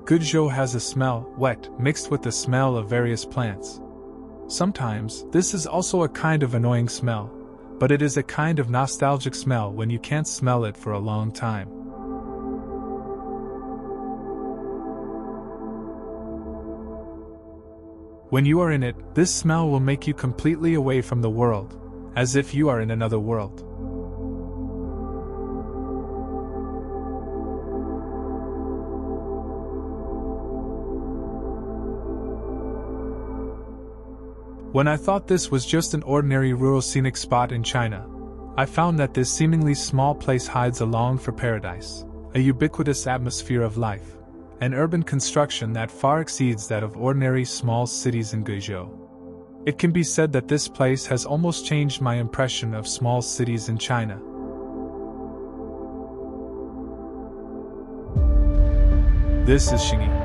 Guizhou has a smell, wet, mixed with the smell of various plants. Sometimes, this is also a kind of annoying smell, but it is a kind of nostalgic smell when you can't smell it for a long time. When you are in it, this smell will make you completely away from the world, as if you are in another world. When I thought this was just an ordinary rural scenic spot in China, I found that this seemingly small place hides a longed for paradise, a ubiquitous atmosphere of life, an urban construction that far exceeds that of ordinary small cities in Guizhou. It can be said that this place has almost changed my impression of small cities in China. This is Xingyi.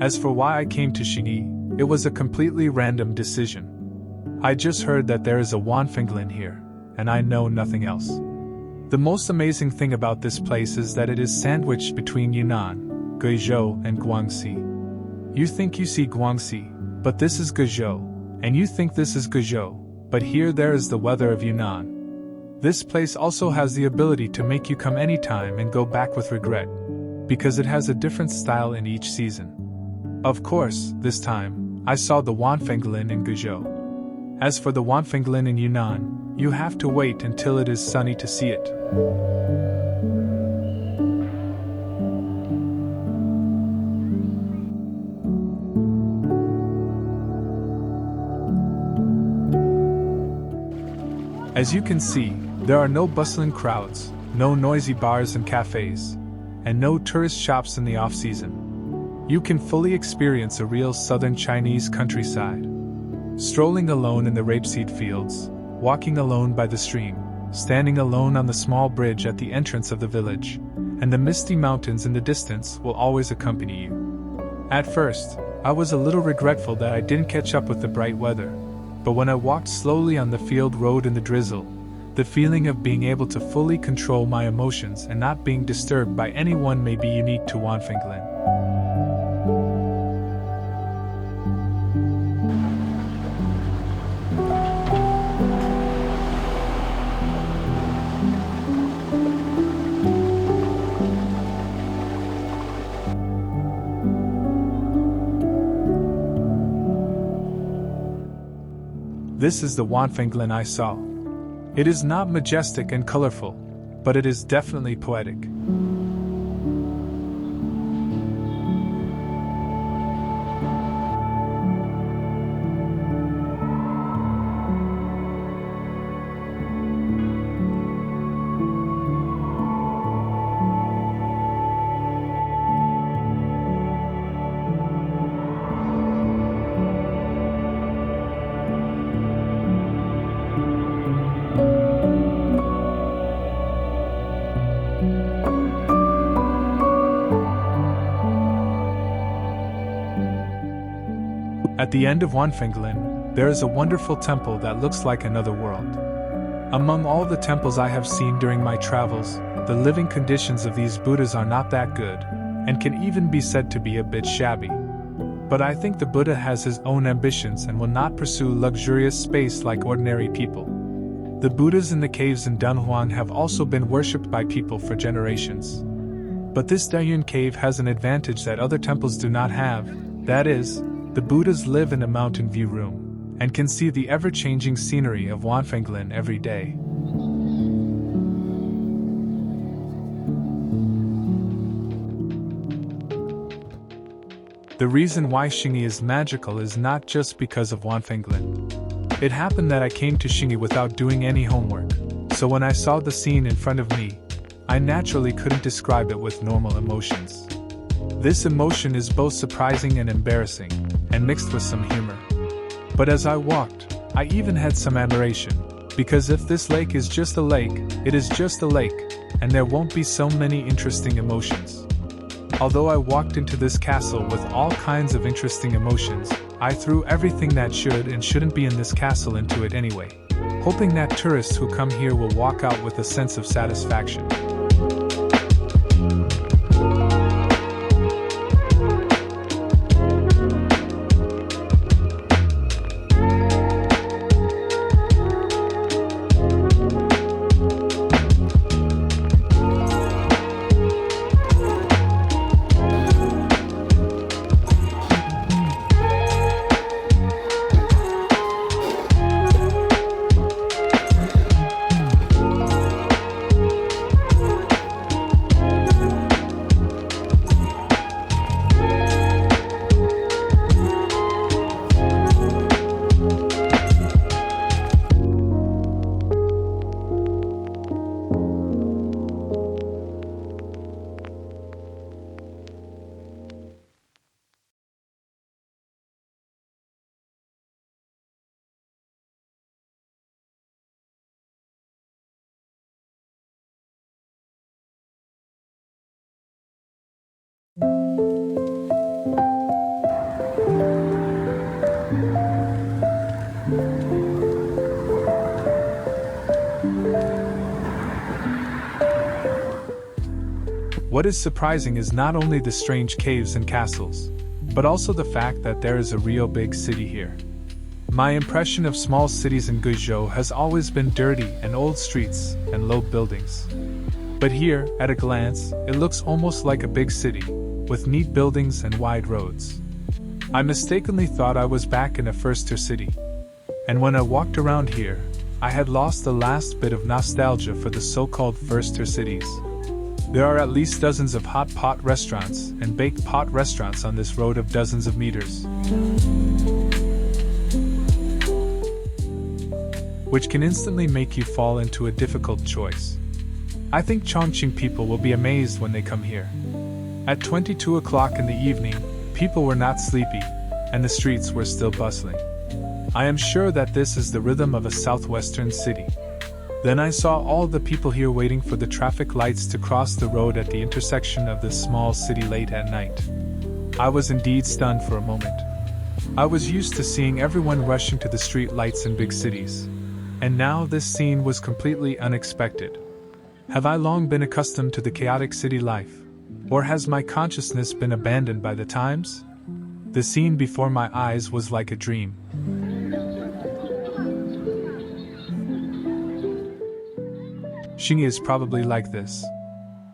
As for why I came to Xingyi, it was a completely random decision. I just heard that there is a Guilin here, and I know nothing else. The most amazing thing about this place is that it is sandwiched between Yunnan, Guizhou, and Guangxi. You think you see Guangxi, but this is Guizhou, and you think this is Guizhou, but here there is the weather of Yunnan. This place also has the ability to make you come anytime and go back with regret, because it has a different style in each season. Of course, this time, I saw the Guilin in Guizhou. As for the Guilin in Yunnan, you have to wait until it is sunny to see it. As you can see, there are no bustling crowds, no noisy bars and cafes, and no tourist shops in the off-season. You can fully experience a real southern Chinese countryside. Strolling alone in the rapeseed fields, walking alone by the stream, standing alone on the small bridge at the entrance of the village, and the misty mountains in the distance will always accompany you. At first, I was a little regretful that I didn't catch up with the bright weather, but when I walked slowly on the field road in the drizzle, the feeling of being able to fully control my emotions and not being disturbed by anyone may be unique to Guilin. This is the Guilin I saw. It is not majestic and colorful, but it is definitely poetic. At the end of Guilin, there is a wonderful temple that looks like another world. Among all the temples I have seen during my travels, the living conditions of these Buddhas are not that good, and can even be said to be a bit shabby. But I think the Buddha has his own ambitions and will not pursue luxurious space like ordinary people. The Buddhas in the caves in Dunhuang have also been worshipped by people for generations. But this Dayun cave has an advantage that other temples do not have, that is, The Buddhas live in a mountain view room, and can see the ever-changing scenery of Guilin every day. The reason why Xingyi is magical is not just because of Guilin. It happened that I came to Xingyi without doing any homework, so when I saw the scene in front of me, I naturally couldn't describe it with normal emotions. This emotion is both surprising and embarrassing, and mixed with some humor. But as I walked, I even had some admiration, because if this lake is just a lake, it is just a lake, and there won't be so many interesting emotions. Although I walked into this castle with all kinds of interesting emotions, I threw everything that should and shouldn't be in this castle into it anyway, hoping that tourists who come here will walk out with a sense of satisfaction. What is surprising is not only the strange caves and castles, but also the fact that there is a real big city here. My impression of small cities in Guizhou has always been dirty and old streets and low buildings. But here, at a glance, it looks almost like a big city, with neat buildings and wide roads. I mistakenly thought I was back in a first-tier city. And when I walked around here, I had lost the last bit of nostalgia for the so-called first-tier cities. There are at least dozens of hot pot restaurants and baked pot restaurants on this road of dozens of meters, which can instantly make you fall into a difficult choice. I think Chongqing people will be amazed when they come here. At 22 o'clock in the evening, people were not sleepy, and the streets were still bustling. I am sure that this is the rhythm of a southwestern city. Then I saw all the people here waiting for the traffic lights to cross the road at the intersection of this small city late at night. I was indeed stunned for a moment. I was used to seeing everyone rushing to the street lights in big cities, and now this scene was completely unexpected. Have I long been accustomed to the chaotic city life, or has my consciousness been abandoned by the times? The scene before my eyes was like a dream. Xingyi is probably like this.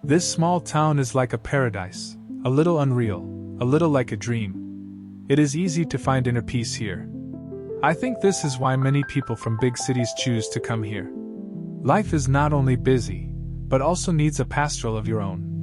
This small town is like a paradise, a little unreal, a little like a dream. It is easy to find inner peace here. I think this is why many people from big cities choose to come here. Life is not only busy, but also needs a pastoral of your own.